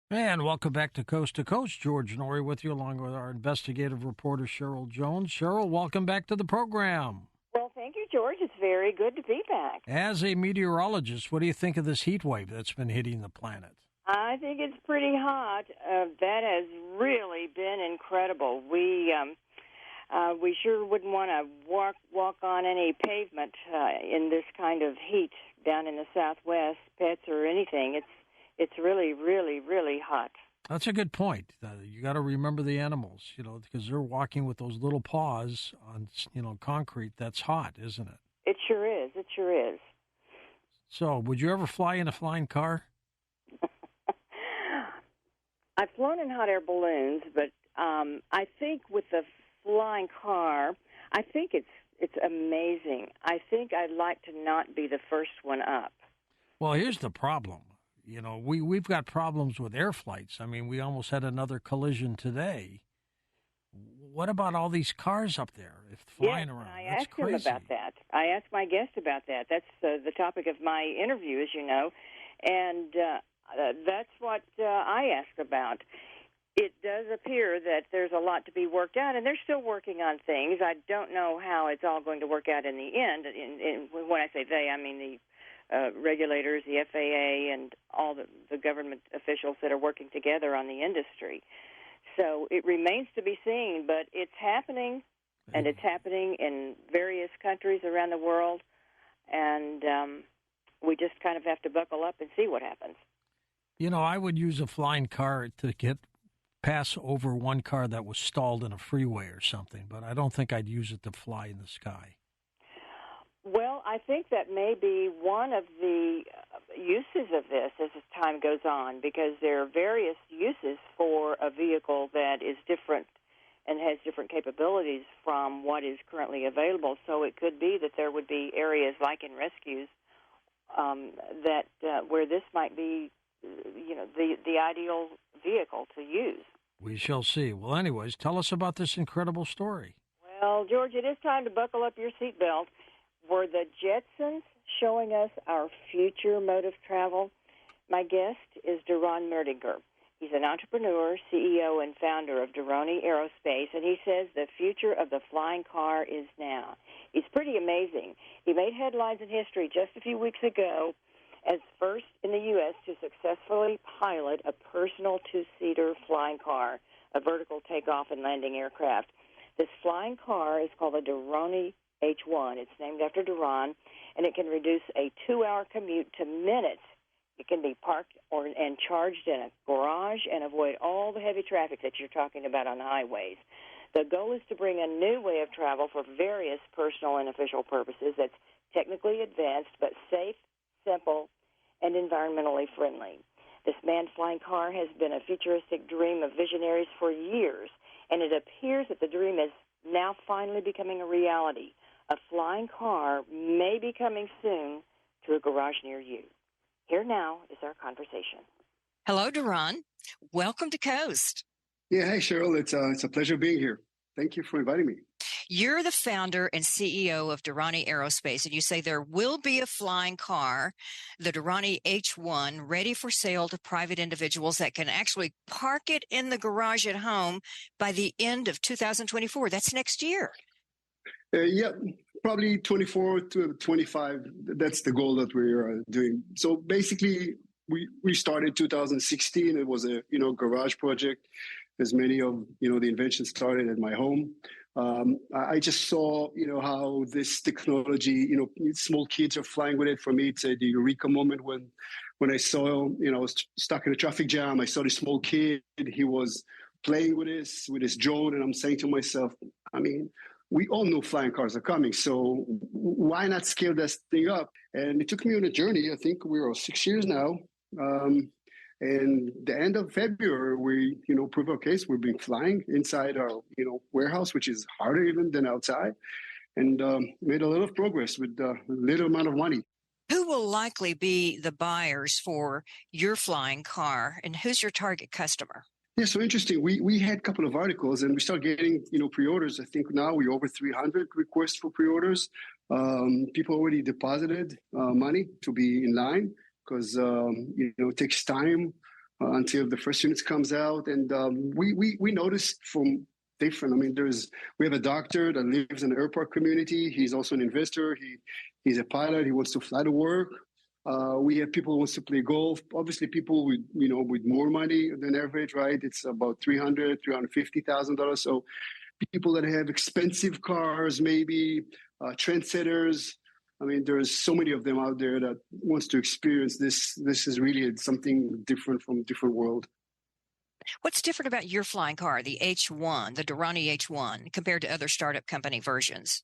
And welcome back to Coast. George Norrie with you, along with our investigative reporter, Cheryl Jones. Cheryl, welcome back to the program. Well, thank you, George. It's very good to be back. As a meteorologist, what do you think of this heat wave that's been hitting the planet? I think it's pretty hot. That has really been incredible. We sure wouldn't want to walk on any pavement in this kind of heat down in the Southwest, pets or anything. It's really, really, really hot. That's a good point. You got to remember the animals, because they're walking with those little paws on, concrete. That's hot, isn't it? It sure is. It sure is. So, would you ever fly in a flying car? I've flown in hot air balloons, but I think with the flying car, I think it's amazing. I think I'd like to not be the first one up. Well, here's the problem. We've got problems with air flights. I mean, we almost had another collision today. What about all these cars up there flying around? I That's asked crazy. him about that. I asked my guest about that. That's the topic of my interview, as you know, and that's what I asked about. It does appear that there's a lot to be worked out, and they're still working on things. I don't know how it's all going to work out in the end. When I say they, I mean the regulators, the FAA, and all the government officials that are working together on the industry. So it remains to be seen, but it's happening, and it's happening in various countries around the world, and we just kind of have to buckle up and see what happens. I would use a flying car to pass over one car that was stalled in a freeway or something, but I don't think I'd use it to fly in the sky. Well, I think that may be one of the uses of this as time goes on, because there are various uses for a vehicle that is different and has different capabilities from what is currently available. So it could be that there would be areas like in rescues where this might be, the ideal vehicle to use. We shall see. Well, anyways, tell us about this incredible story. Well, George, it is time to buckle up your seatbelt. Were the Jetsons showing us our future mode of travel? My guest is Duran Merdinger. He's an entrepreneur, CEO, and founder of Durrani Aerospace, and he says the future of the flying car is now. He's pretty amazing. He made headlines in history just a few weeks ago as first in the U.S. to successfully pilot a personal two-seater flying car, a vertical takeoff and landing aircraft. This flying car is called the Durrani H1. It's named after Duran, and it can reduce a 2-hour commute to minutes. It can be parked and charged in a garage and avoid all the heavy traffic that you're talking about on the highways. The goal is to bring a new way of travel for various personal and official purposes that's technically advanced but safe, simple, and environmentally friendly. This manned flying car has been a futuristic dream of visionaries for years, and it appears that the dream is now finally becoming a reality. A flying car may be coming soon to a garage near you. Here now is our conversation. Hello, Duran. Welcome to Coast. Yeah, hey, Cheryl. It's a pleasure being here. Thank you for inviting me. You're the founder and CEO of Durrani Aerospace, and you say there will be a flying car, the Durrani H1, ready for sale to private individuals that can actually park it in the garage at home by the end of 2024. That's next year. Yeah, probably 24 to 25. That's the goal that we're doing. So basically, we started 2016. It was a garage project, as many of the inventions started at my home. I just saw how this technology, small kids are flying with it. For me, it's the eureka moment when I saw I was stuck in a traffic jam. I saw this small kid. He was playing with his drone, and I'm saying to myself, I mean, we all know flying cars are coming, so why not scale this thing up? And it took me on a journey. I think we're 6 years now. And the end of February, we, prove our case. We've been flying inside our, warehouse, which is harder even than outside, and made a lot of progress with a little amount of money. Who will likely be the buyers for your flying car, and who's your target customer? Yeah, so interesting. We had a couple of articles, and we started getting, pre-orders. I think now we're over 300 requests for pre-orders. People already deposited money to be in line because, it takes time until the first units comes out. And we noticed from different. I mean, we have a doctor that lives in the airport community. He's also an investor. He's a pilot. He wants to fly to work. We have people who wants to play golf. Obviously, people with more money than average, right? It's about $350,000. So people that have expensive cars, maybe trendsetters. I mean, there's so many of them out there that wants to experience this. This is really something different from a different world. What's different about your flying car, the H1, the Durrani H1, compared to other startup company versions?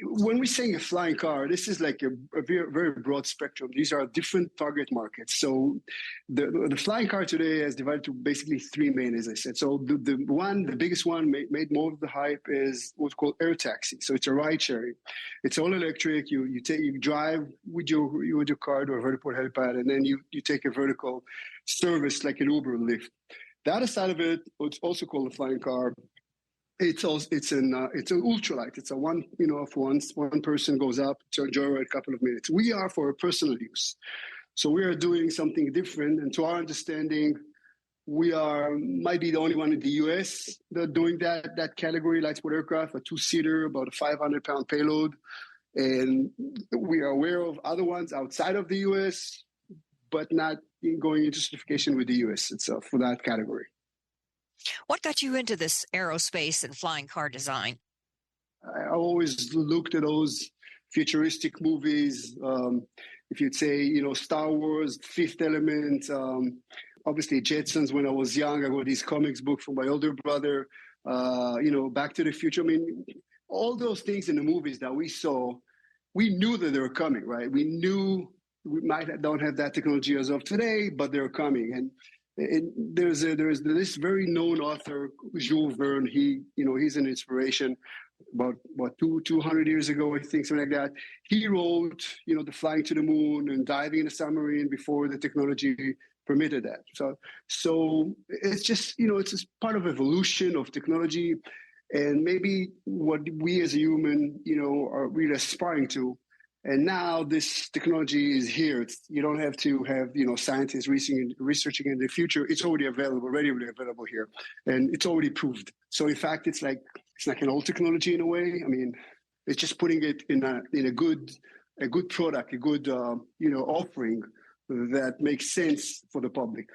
When we're saying a flying car, this is like a very, very broad spectrum. These are different target markets. So the flying car today is divided to basically three main, as I said. So the biggest one made more of the hype is what's called air taxi. So it's a ride sharing. It's all electric. You drive with your car to a vertical helipad, and then you take a vertical service like an Uber or Lyft. The other side of it, what's also called a flying car, it's an ultralight. It's a one person goes up to enjoy a couple of minutes. We are for personal use, so we are doing something different. And to our understanding, we might be the only one in the U.S. that doing that category, light sport aircraft, a 2-seater, about a 500-pound payload. And we are aware of other ones outside of the U.S., but not going into certification with the U.S. itself for that category. What got you into this aerospace and flying car design? I always looked at those futuristic movies. If you'd say, Star Wars, Fifth Element, obviously Jetsons. When I was young, I got these comics book from my older brother. Back to the Future. I mean, all those things in the movies that we saw, we knew that they were coming, right? We knew we don't have that technology as of today, but they're coming. And there's this very known author, Jules Verne. He's an inspiration. About 200 years ago, I think, something like that. He wrote, the flying to the moon and diving in a submarine before the technology permitted that. So it's just, it's just part of evolution of technology, and maybe what we as a human, are really aspiring to. And now this technology is here. You don't have to have, scientists researching in the future. It's already available, readily available here. And it's already proved. So in fact, it's like an old technology in a way. I mean, it's just putting it in a good product, a good, offering that makes sense for the public.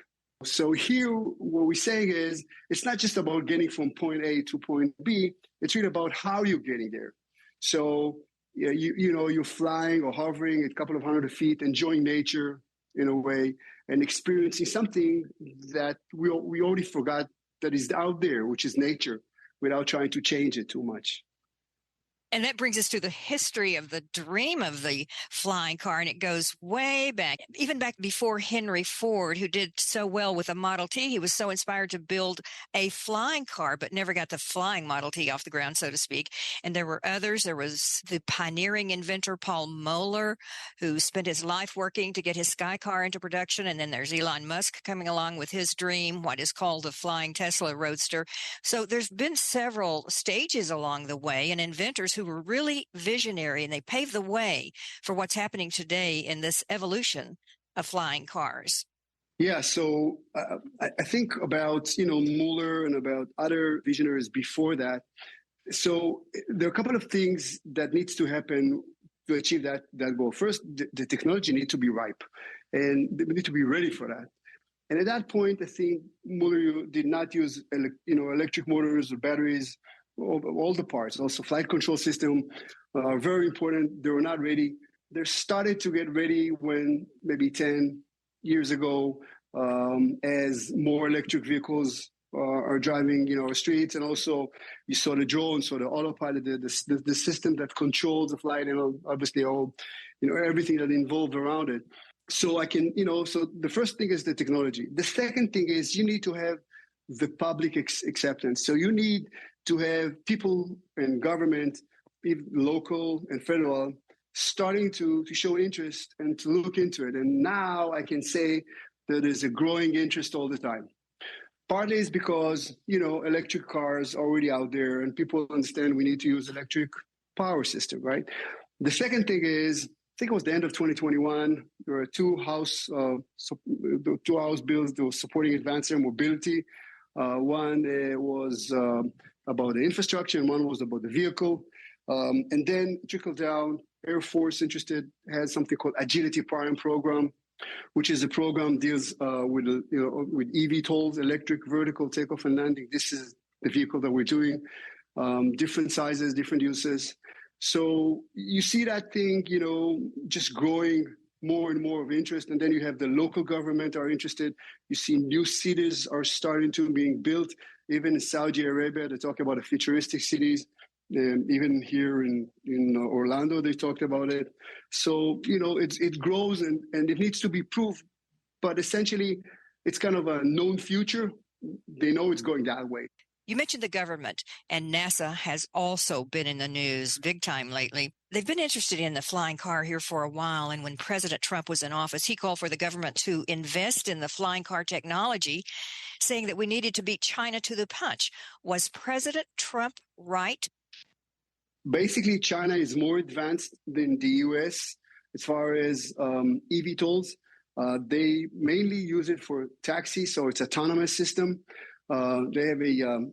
So here, what we're saying is, it's not just about getting from point A to point B. It's really about how you're getting there. So you're flying or hovering a couple of hundred feet, enjoying nature in a way, and experiencing something that we already forgot that is out there, which is nature, without trying to change it too much. And that brings us to the history of the dream of the flying car. And it goes way back, even back before Henry Ford, who did so well with the Model T. He was so inspired to build a flying car, but never got the flying Model T off the ground, so to speak. And there were others. There was the pioneering inventor, Paul Moeller, who spent his life working to get his sky car into production. And then there's Elon Musk coming along with his dream, what is called the flying Tesla Roadster. So there's been several stages along the way, and inventors who were really visionary, and they paved the way for what's happening today in this evolution of flying cars. Yeah, so I think about, Mueller and about other visionaries before that. So there are a couple of things that needs to happen to achieve that goal. First, the technology needs to be ripe, and we need to be ready for that. And at that point, I think Mueller did not use electric motors or batteries. All the parts, also flight control system, very important. They were not ready. They started to get ready when maybe 10 years ago, as more electric vehicles are driving, streets, and also you saw the drones, so the autopilot, the system that controls the flight, and obviously all, everything that involved around it. So so the first thing is the technology. The second thing is you need to have the public acceptance. So you need to have people in government, local and federal, starting to show interest and to look into it. And now I can say that there's a growing interest all the time. Partly is because, electric cars are already out there and people understand we need to use electric power system, right? The second thing is think it was the end of 2021. There were two house bills that were supporting advanced air mobility. One was about the infrastructure, and one was about the vehicle. And then trickle down, Air Force interested has something called Agility Prime Program, which is a program deals with eVTOLs, electric vertical takeoff and landing. This is the vehicle that we're doing. Different sizes, different uses. So you see that thing, just growing more and more of interest. And then you have the local government are interested. You see new cities are starting to being built. Even in Saudi Arabia, they talk about the futuristic cities. Even here in Orlando, they talked about it. So, it grows and it needs to be proved. But essentially, it's kind of a known future. They know it's going that way. You mentioned the government, and NASA has also been in the news big time lately. They've been interested in the flying car here for a while, and when President Trump was in office, he called for the government to invest in the flying car technology, saying that we needed to beat China to the punch. Was President Trump right? Basically, China is more advanced than the U.S. as far as eVTOLs. They mainly use it for taxis, so it's autonomous system. They have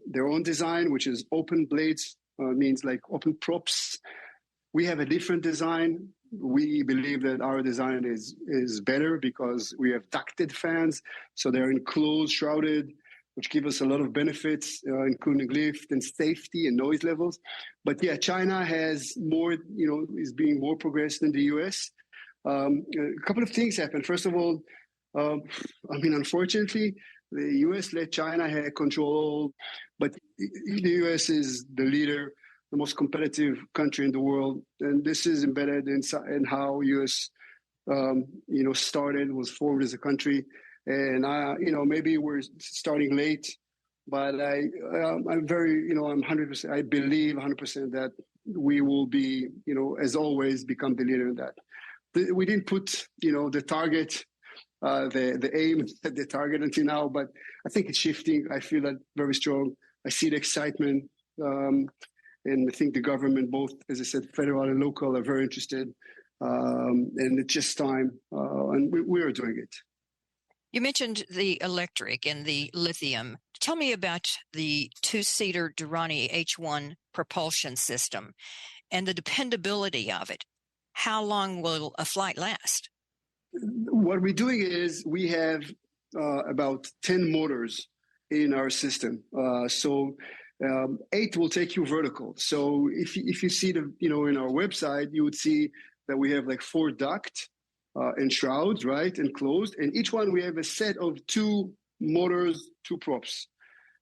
their own design, which is open blades, means like open props. We have a different design. We believe that our design is better because we have ducted fans, so they're enclosed, shrouded, which give us a lot of benefits, including lift and safety and noise levels. But yeah, China has more, is being more progressed than the US. A couple of things happened. First of all, unfortunately, the US let China have control, but the US is the leader, the most competitive country in the world. And this is embedded in how US, was formed as a country. And maybe we're starting late, but I'm very, I'm 100%. I believe 100% that we will be, as always, become the leader in that. We didn't put, the target, the aim at the target until now, but I think it's shifting. I feel that very strong. I see the excitement, and I think the government, both, as I said, federal and local, are very interested. And it's just time, and we are doing it. You mentioned the electric and the lithium. Tell me about the two-seater Durrani H1 propulsion system and the dependability of it. How long will a flight last? What we're doing is we have about 10 motors in our system. So 8 will take you vertical. So if you see in our website, you would see that we have like 4 ducts. And shrouds, right, enclosed. And each one we have a set of 2 motors, 2 props.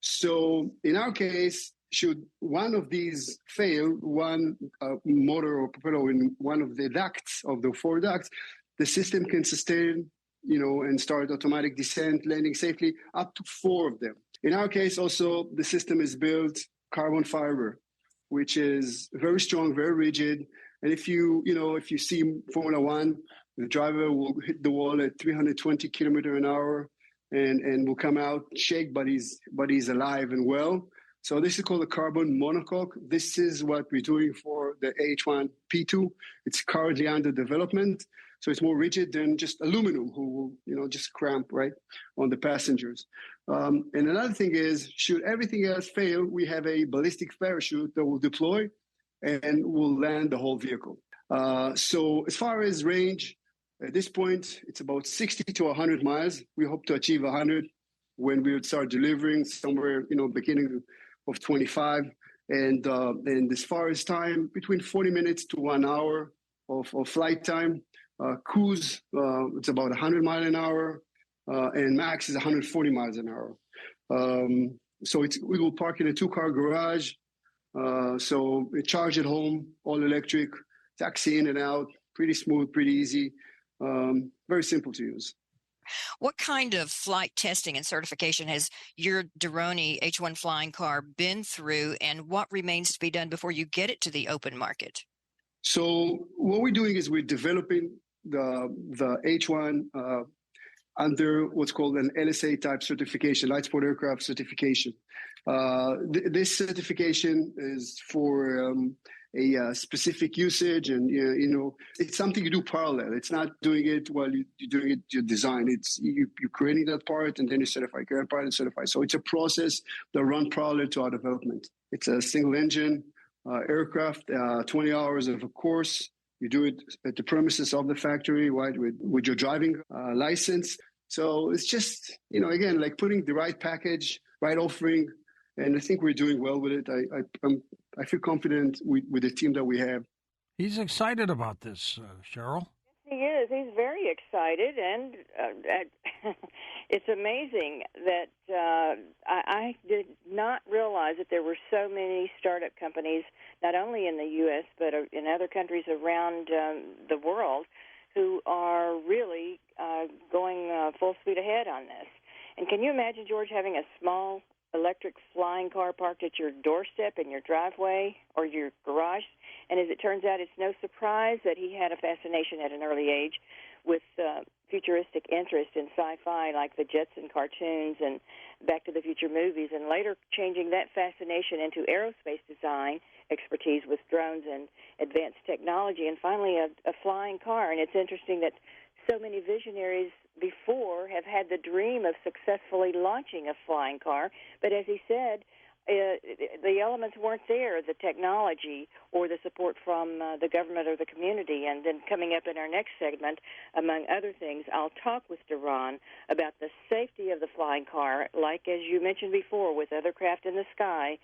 So in our case, should one of these fail, one motor or propeller in one of the ducts of the 4 ducts, the system can sustain, and start automatic descent, landing safely, up to 4 of them. In our case, also, the system is built carbon fiber, which is very strong, very rigid. And if you see Formula One, the driver will hit the wall at 320 kilometers an hour and will come out shake, but he's alive and well. So this is called a carbon monocoque. This is what we're doing for the H1 P2. It's currently under development. So it's more rigid than just aluminum, who will, just cramp right on the passengers. And another thing is, should everything else fail, we have a ballistic parachute that will deploy and will land the whole vehicle. So as far as range, at this point, it's about 60 to 100 miles. We hope to achieve 100 when we would start delivering somewhere, beginning of 25. And as far as time, between 40 minutes to 1 hour of flight time. Cruise, it's about 100 miles an hour, and max is 140 miles an hour. So we will park in a 2-car garage. So we charge at home, all electric, taxi in and out, pretty smooth, pretty easy. Very simple to use. What kind of flight testing and certification has your Durrani H1 flying car been through, and what remains to be done before you get it to the open market? So what we're doing is we're developing the H1 under what's called an LSA type certification, light sport aircraft certification. This certification is for a specific usage, and it's something you do parallel. It's not doing it while you're doing it your design. It's you're creating that part and then you certify, create a part and certify. So it's a process that runs parallel to our development. It's a single engine aircraft, 20 hours of a course. You do it at the premises of the factory, right, with your driving license. So it's just, again, like putting the right package, right offering, and I think we're doing well with it. I feel confident with the team that we have. He's excited about this, Cheryl. He is. He's very excited, and it's amazing that I did not realize that there were so many startup companies, not only in the U.S., but in other countries around the world, who are really going full speed ahead on this. And can you imagine, George, having a small electric flying car parked at your doorstep in your driveway or your garage? And as it turns out, it's no surprise that he had a fascination at an early age with futuristic interest in sci-fi like the Jetson cartoons and Back to the Future movies, and later changing that fascination into aerospace design expertise with drones and advanced technology, and finally a flying car. And it's interesting that so many visionaries before have had the dream of successfully launching a flying car, but as he said, the elements weren't there, the technology or the support from the government or the community. And then coming up in our next segment, among other things, I'll talk with Duran about the safety of the flying car, like as you mentioned before with other craft in the sky,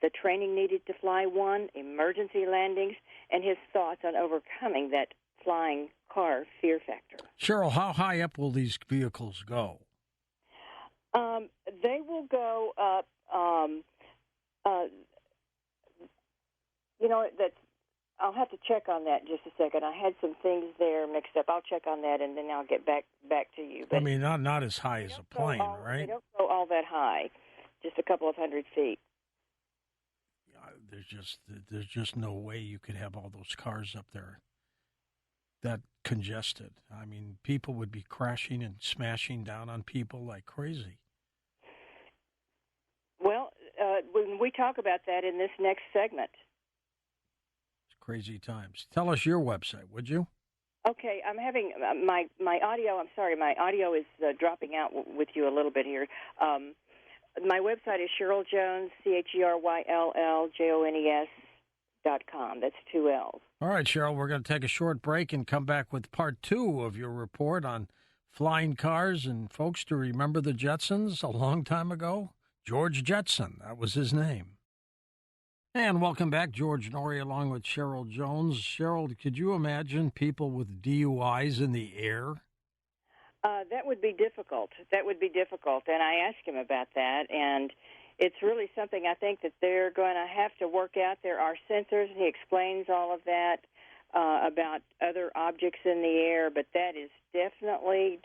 the training needed to fly one, emergency landings, and his thoughts on overcoming that flying car fear factor. Cheryl, how high up will these vehicles go? They will go up. That I'll have to check on that in just a second. I had some things there mixed up. I'll check on that, and then I'll get back to you. But I mean, not as high as a plane, right? They don't go all that high, just a couple of hundred feet. There's just no way you could have all those cars up there that congested. I mean, people would be crashing and smashing down on people like crazy. Well, when we talk about that in this next segment. It's crazy times. Tell us your website, would you? Okay, I'm having my audio. I'm sorry, my audio is dropping out with you a little bit here. My website is Cheryl Jones, CherylJones.com. That's 2 L's. All right, Cheryl, we're going to take a short break and come back with part 2 of your report on flying cars. And folks, to remember the Jetsons a long time ago? George Jetson, that was his name. And welcome back, George Norrie, along with Cheryl Jones. Cheryl, could you imagine people with DUIs in the air? That would be difficult. And I asked him about that, and it's really something I think that they're going to have to work out. There are sensors, and he explains all of that about other objects in the air, but that is definitely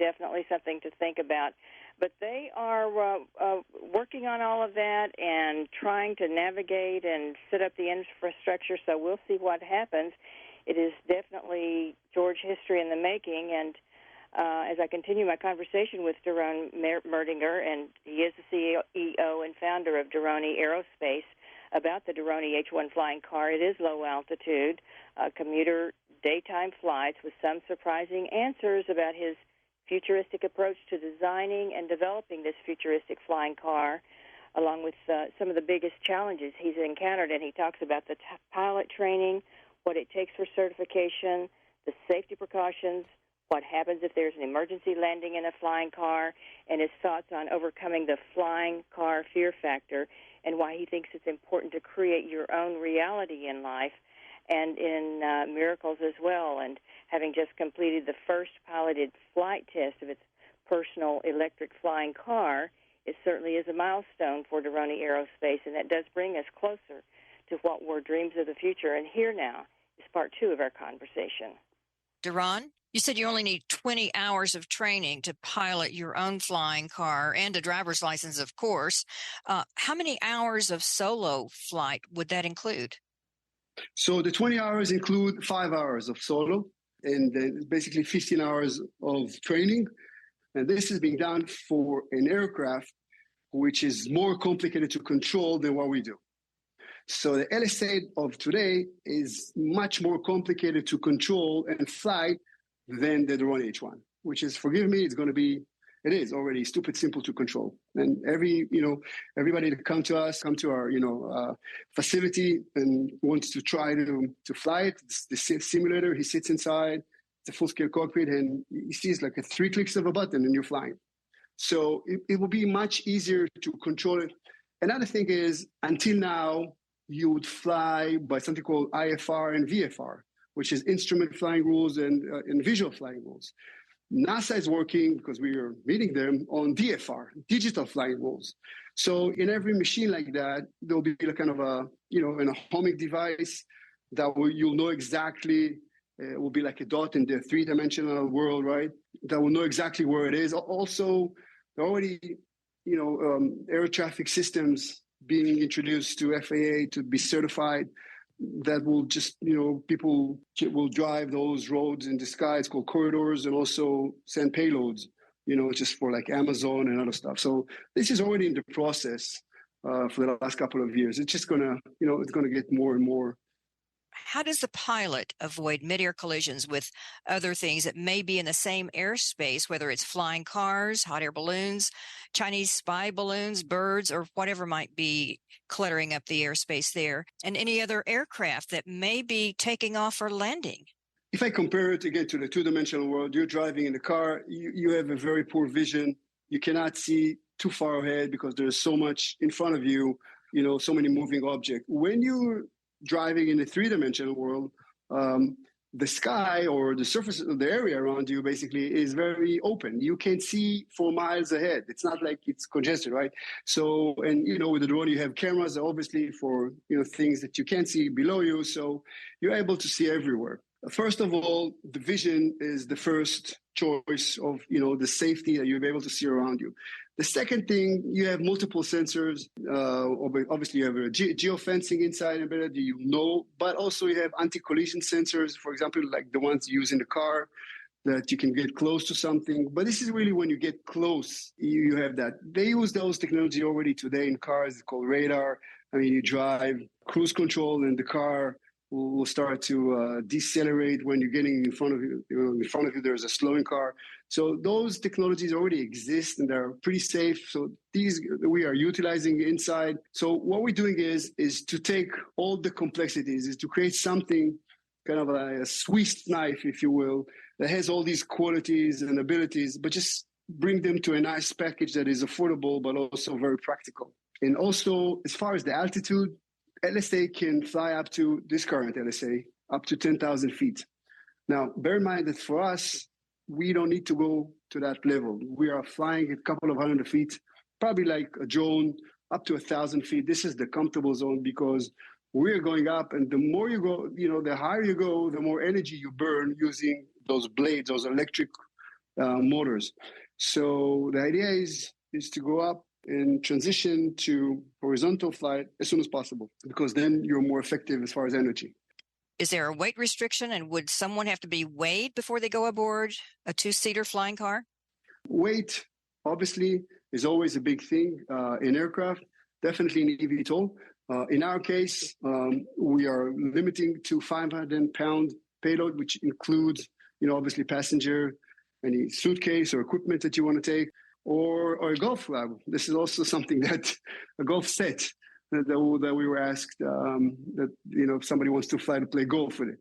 something to think about. But they are working on all of that and trying to navigate and set up the infrastructure, so we'll see what happens. It is definitely, George, history in the making, and as I continue my conversation with Duran Merdinger, and he is the CEO and founder of Durrani Aerospace, about the Durrani H-1 flying car. It is low altitude, commuter daytime flights with some surprising answers about his futuristic approach to designing and developing this futuristic flying car, along with some of the biggest challenges he's encountered. And he talks about the pilot training, what it takes for certification, the safety precautions, what happens if there's an emergency landing in a flying car, and his thoughts on overcoming the flying car fear factor, and why he thinks it's important to create your own reality in life and in miracles as well. And having just completed the first piloted flight test of its personal electric flying car, it certainly is a milestone for Durrani Aerospace, and that does bring us closer to what were dreams of the future. And here now is part 2 of our conversation. Duran, you said you only need 20 hours of training to pilot your own flying car and a driver's license, of course. How many hours of solo flight would that include? So the 20 hours include 5 hours of solo and then basically 15 hours of training. And this is being done for an aircraft which is more complicated to control than what we do. So the LSA of today is much more complicated to control and fly than the Durrani H1, which is, forgive me, it is already stupid simple to control. And everybody that come to our, facility and wants to try to fly it, the simulator, he sits inside, it's a full-scale cockpit, and he sees like 3 clicks of a button and you're flying. So it will be much easier to control it. Another thing is, until now, you would fly by something called IFR and VFR, which is instrument flying rules and visual flying rules. NASA is working, because we are meeting them, on DFR, digital flying rules. So in every machine like that, there'll be a kind of an atomic device that you'll know exactly, it will be like a dot in the three-dimensional world, right? That will know exactly where it is. Also, there are already, air traffic systems being introduced to FAA to be certified that will just, people will drive those roads in the sky. It's called corridors, and also send payloads, just for like Amazon and other stuff. So this is already in the process for the last couple of years. It's just it's going to get more and more. How does the pilot avoid mid-air collisions with other things that may be in the same airspace, whether it's flying cars, hot air balloons, Chinese spy balloons, birds, or whatever might be cluttering up the airspace there, and any other aircraft that may be taking off or landing? If I compare it again to the two-dimensional world, you're driving in the car, you have a very poor vision. You cannot see too far ahead because there's so much in front of you, so many moving objects. When you're driving in a three-dimensional world, the sky or the surface of the area around you basically is very open. You can see for miles ahead. It's not like it's congested, right? So, and with the drone, you have cameras, obviously, for things that you can't see below you. So you're able to see everywhere. First of all, the vision is the first choice of the safety that you'll be able to see around you. The second thing, you have multiple sensors. Obviously, you have a geofencing inside embedded, but also you have anti-collision sensors, for example, like the ones you use in the car, that you can get close to something. But this is really when you get close, you have that. They use those technology already today in cars. It's called radar. I mean, you drive cruise control and the car will start to decelerate when you're getting in front of you. In front of you, there's a slowing car. So those technologies already exist and they're pretty safe. So these we are utilizing inside. So what we're doing is to take all the complexities, is to create something kind of a Swiss knife, if you will, that has all these qualities and abilities, but just bring them to a nice package that is affordable, but also very practical. And also, as far as the altitude, LSA can fly up to this current LSA, up to 10,000 feet. Now, bear in mind that for us, we don't need to go to that level. We are flying a couple of hundred feet, probably like a drone, up to 1,000 feet. This is the comfortable zone because we're going up, and the more you go, the higher you go, the more energy you burn using those blades, those electric motors. So the idea is to go up and transition to horizontal flight as soon as possible, because then you're more effective as far as energy. Is there a weight restriction, and would someone have to be weighed before they go aboard a two-seater flying car? Weight, obviously, is always a big thing in aircraft, definitely in eVTOL. In our case, we are limiting to 500-pound payload, which includes, obviously passenger, any suitcase or equipment that you want to take, or a golf club. This is also something that a golf set that we were asked that if somebody wants to fly to play golf with it.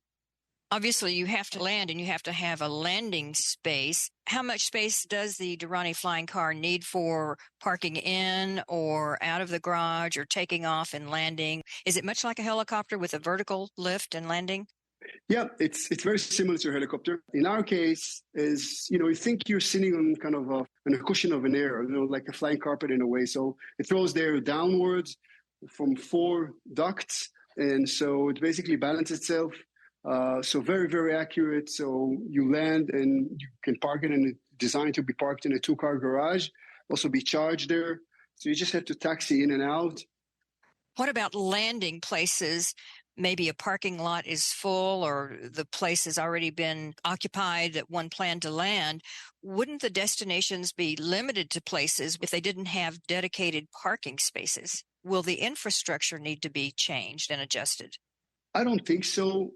Obviously, you have to land and you have to have a landing space. How much space does the Durrani flying car need for parking in or out of the garage or taking off and landing? Is it much like a helicopter with a vertical lift and landing? Yeah, it's very similar to a helicopter. In our case, you think you're sitting on kind of on a cushion of an air, like a flying carpet in a way. So it throws the air downwards from 4 ducts, and so it basically balances itself. So very, very accurate. So you land and you can park it, and it's designed to be parked in a 2-car garage, also be charged there. So you just have to taxi in and out. What about landing places? maybe a parking lot is full or the place has already been occupied that one planned to land, wouldn't the destinations be limited to places if they didn't have dedicated parking spaces? Will the infrastructure need to be changed and adjusted? I don't think so.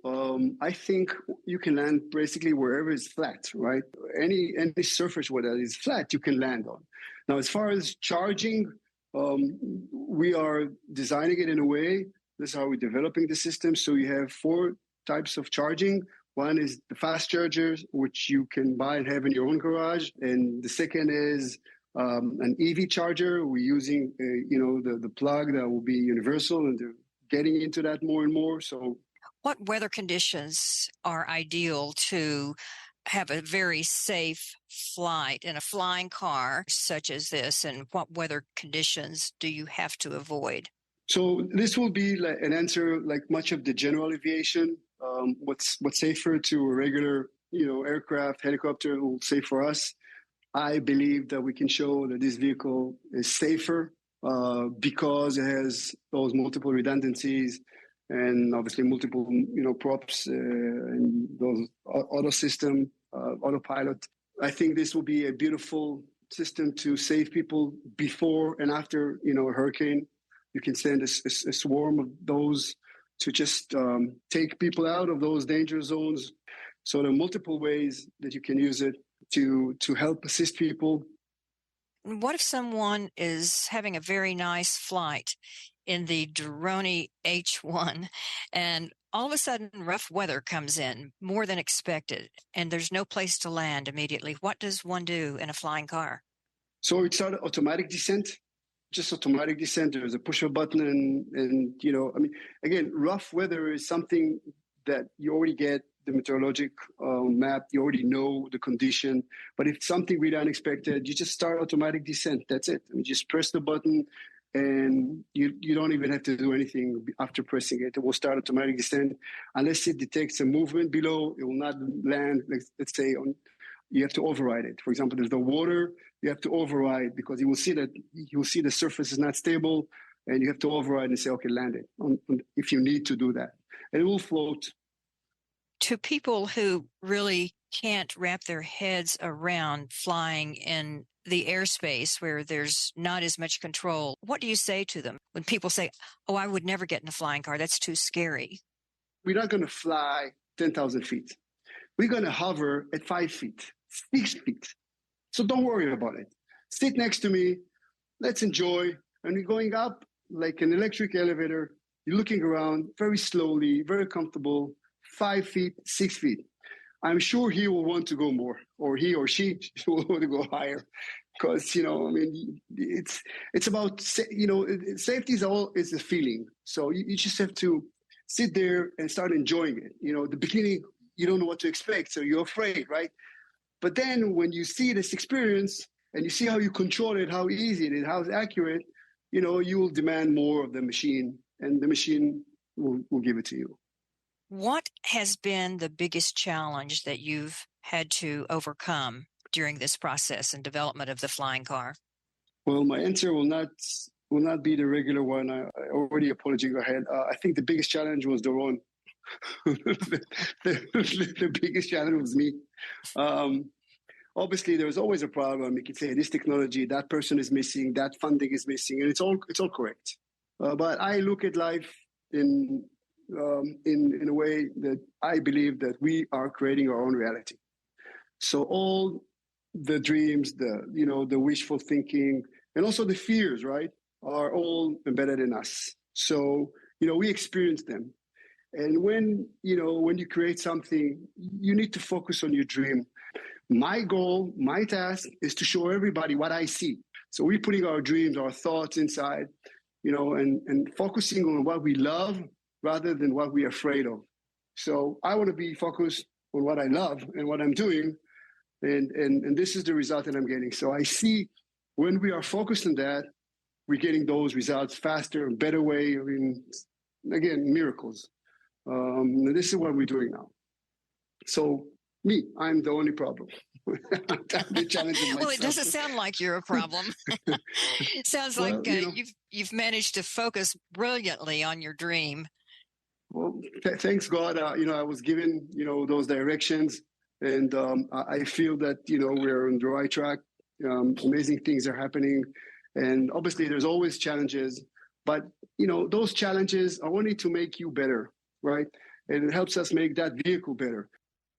I think you can land basically wherever it's flat, right? Any surface where that is flat, you can land on. Now, as far as charging, we are designing it in a way. This is how we're developing the system. So you have 4 types of charging. One is the fast chargers, which you can buy and have in your own garage, and the second is an EV charger. We're using, the plug that will be universal, and they're getting into that more and more. So, what weather conditions are ideal to have a very safe flight in a flying car such as this, and what weather conditions do you have to avoid? So this will be like an answer like much of the general aviation. What's safer to a regular, aircraft, helicopter will say for us. I believe that we can show that this vehicle is safer because it has those multiple redundancies and obviously multiple, props and those auto system, autopilot. I think this will be a beautiful system to save people before and after, a hurricane. You can send a swarm of those to just take people out of those danger zones. So there are multiple ways that you can use it to help assist people. What if someone is having a very nice flight in the Durrani H1 and all of a sudden rough weather comes in more than expected and there's no place to land immediately? What does one do in a flying car? So it's not automatic descent. Just automatic descent. There's a push of a button and again, rough weather is something that you already get the meteorologic map. You already know the condition. But if something really unexpected, you just start automatic descent. That's it. Just press the button and you don't even have to do anything after pressing it. It will start automatic descent. Unless it detects a movement below, it will not land, let's say, you have to override it. For example, there's the water, you have to override because you will see the surface is not stable and you have to override and say, okay, land it if you need to do that. And it will float. To people who really can't wrap their heads around flying in the airspace where there's not as much control, what do you say to them when people say, oh, I would never get in a flying car, that's too scary? We're not going to fly 10,000 feet. We're going to hover at 5 feet, 6 feet. So don't worry about it. Sit next to me. Let's enjoy. And we're going up like an electric elevator. You're looking around very slowly, very comfortable, 5 feet, 6 feet. I'm sure he will want to go more, or he or she will want to go higher, because it's about safety is a feeling. So you just have to sit there and start enjoying it. The beginning you don't know what to expect, so you're afraid, right? But then when you see this experience and you see how you control it, how easy it is, how it's accurate, you will demand more of the machine, and the machine will give it to you. What has been the biggest challenge that you've had to overcome during this process and development of the flying car? Well, my answer will not be the regular one. I already apologized ahead. I think the biggest challenge was Doron. the biggest challenge was me. Obviously, there was always a problem. You could say this technology, that person is missing, that funding is missing, and it's all correct. But I look at life in a way that I believe that we are creating our own reality. So all the dreams, the wishful thinking, and also the fears, right, are all embedded in us. So, we experience them. And when you create something, you need to focus on your dream. My goal, my task is to show everybody what I see. So we're putting our dreams, our thoughts inside, and focusing on what we love rather than what we're afraid of. So I want to be focused on what I love and what I'm doing. And this is the result that I'm getting. So I see when we are focused on that, we're getting those results faster and better way. Again, miracles. This is what we're doing now. So I'm the only problem. The challenge of myself. Well, it doesn't sound like you're a problem. It sounds like you've managed to focus brilliantly on your dream. Well, thanks God, I was given, those directions, and I feel that, we're on the right track. Amazing things are happening, and obviously there's always challenges, but, those challenges are only to make you better, right? And it helps us make that vehicle better.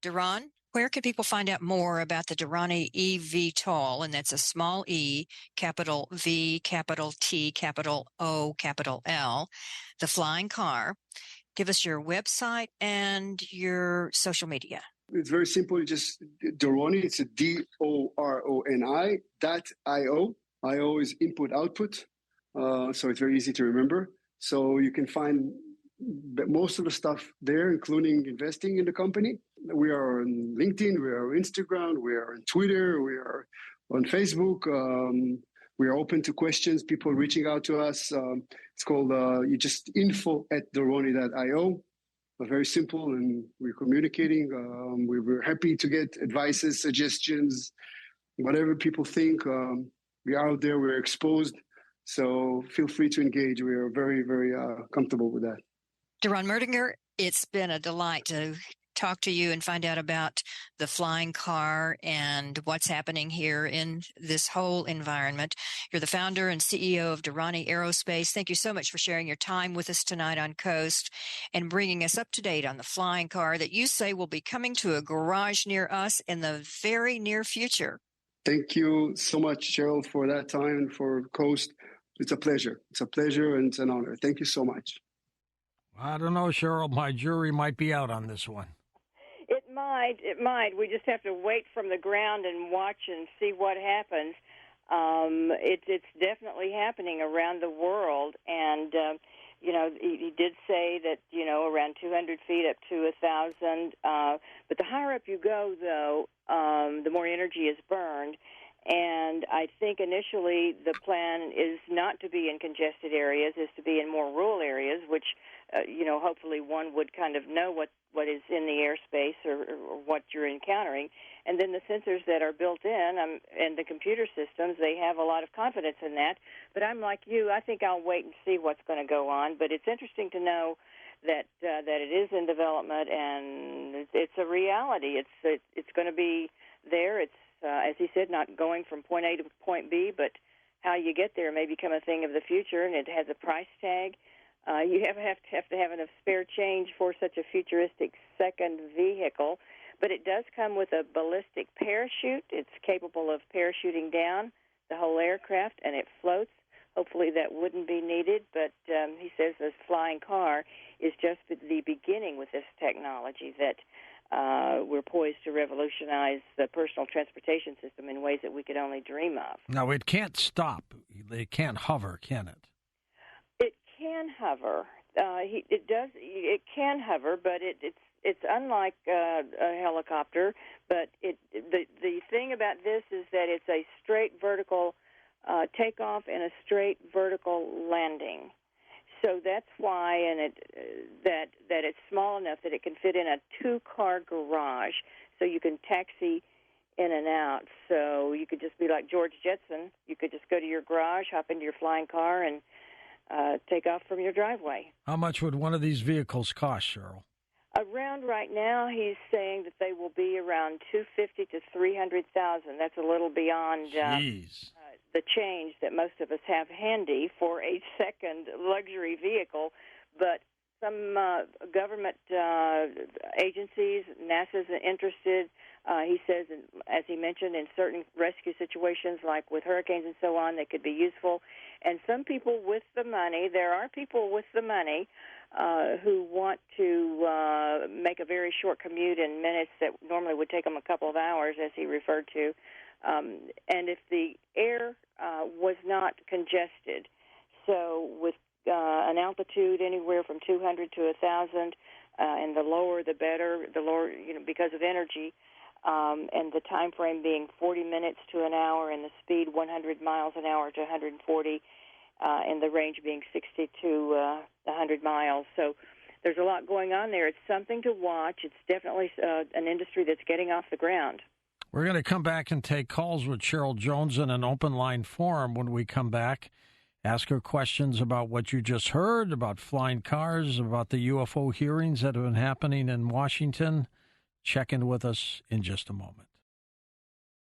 Duran, where can people find out more about the Durrani eVTOL? And that's a small e, capital V, capital T, capital O, capital L, the flying car. Give us your website and your social media. It's very simple. You just Doroni. It's a DORONI.io. IO is input output, so it's very easy to remember. So you can find most of the stuff there, including investing in the company. We are on LinkedIn, we are on Instagram, we are on Twitter, we are on Facebook. We are open to questions, people reaching out to us. It's called you just info@doroni.io. Very simple, and we're communicating. We're happy to get advices, suggestions, whatever people think. We're out there, we're exposed, so feel free to engage. We are very, very comfortable with that. Duran Merdinger, it's been a delight to talk to you and find out about the flying car and what's happening here in this whole environment. You're the founder and CEO of Durrani Aerospace. Thank you so much for sharing your time with us tonight on Coast and bringing us up to date on the flying car that you say will be coming to a garage near us in the very near future. Thank you so much, Cheryl, for that time and for Coast. It's a pleasure. It's a pleasure and it's an honor. Thank you so much. I don't know, Cheryl. My jury might be out on this one. It might. We just have to wait from the ground and watch and see what happens. It's definitely happening around the world, and he did say that around 200 feet up to 1,000. But the higher up you go, though, the more energy is burned. And I think initially the plan is not to be in congested areas, is to be in more rural areas, which, hopefully one would kind of know what is in the airspace or what you're encountering. And then the sensors that are built in and the computer systems, they have a lot of confidence in that. But I'm like you. I think I'll wait and see what's going to go on. But it's interesting to know that it is in development and it's a reality. It's going to be there. It's as he said, not going from point A to point B, but how you get there may become a thing of the future, and it has a price tag. You have to have enough spare change for such a futuristic second vehicle, but it does come with a ballistic parachute. It's capable of parachuting down the whole aircraft, and it floats. Hopefully that wouldn't be needed, but he says this flying car is just the beginning with this technology that we're poised to revolutionize the personal transportation system in ways that we could only dream of. Now, it can't stop. It can't hover, can it? It can hover. It can hover, but it's unlike a helicopter. But the thing about this is that it's a straight vertical takeoff and a straight vertical landing. So that's why, that it's small enough that it can fit in a 2-car garage, so you can taxi in and out. So you could just be like George Jetson. You could just go to your garage, hop into your flying car, and take off from your driveway. How much would one of these vehicles cost, Cheryl? Around right now, he's saying that they will be around $250,000 to $300,000. That's a little beyond the change that most of us have handy for a second luxury vehicle. But some government agencies, NASA's interested. He says, as he mentioned, in certain rescue situations like with hurricanes and so on, they could be useful. And some people with the money, there are people with the money who want to make a very short commute in minutes that normally would take them a couple of hours, as he referred to. And if the air was not congested, so with an altitude anywhere from 200 to 1,000, and the lower the better, the lower, because of energy, and the time frame being 40 minutes to an hour, and the speed 100 miles an hour to 140, and the range being 60 to 100 miles. So there's a lot going on there. It's something to watch. It's definitely an industry that's getting off the ground. We're going to come back and take calls with Cheryl Jones in an open line forum when we come back. Ask her questions about what you just heard, about flying cars, about the UFO hearings that have been happening in Washington. Check in with us in just a moment.